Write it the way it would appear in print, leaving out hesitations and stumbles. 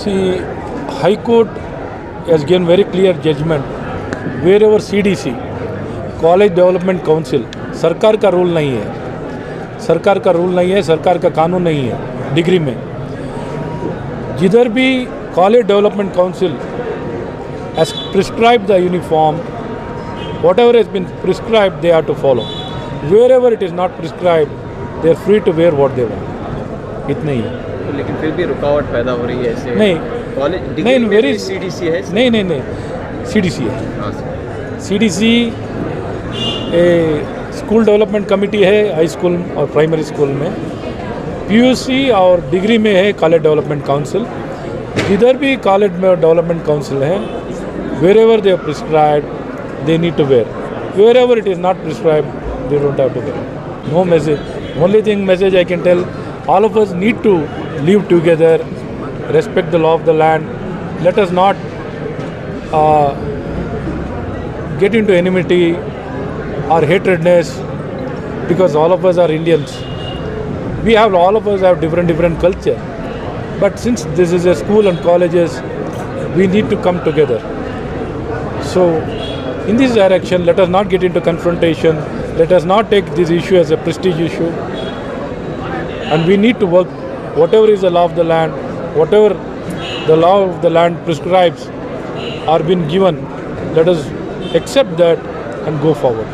See, High Court has given very clear judgment. Wherever CDC, College Development Council, सरकार का rule नहीं है, सरकार का रूल नहीं है, सरकार का कानून नहीं है डिग्री में. जिधर भी College Development Council has prescribed the uniform, whatever has been prescribed, they have to follow. Wherever it is not prescribed, they are free to wear what they want. इतना ही है. लेकिन फिर भी रुकावट पैदा हो रही है ऐसे. नहीं, कॉलेज नहीं, वेरी CDC है. नहीं, CDC है. हाँ sir. CDC school development committee है हाई स्कूल और प्राइमरी स्कूल में. PUC और डिग्री में है कॉलेज डेवलपमेंट काउंसिल. जिधर भी कॉलेज में डेवलपमेंट काउंसिल है, wherever they prescribe they need to wear. Wherever it is not prescribe they don't have to wear. No message. Only thing message I can tell, all of us need to live together, respect the law of the land. Let us not get into enmity or hatredness, because all of us are Indians. All of us have different culture. But since this is a school and colleges, we need to come together. So in this direction, let us not get into confrontation. Let us not take this issue as a prestige issue. And we need to work, whatever is the law of the land, whatever the law of the land prescribes are been given, let us accept that and go forward.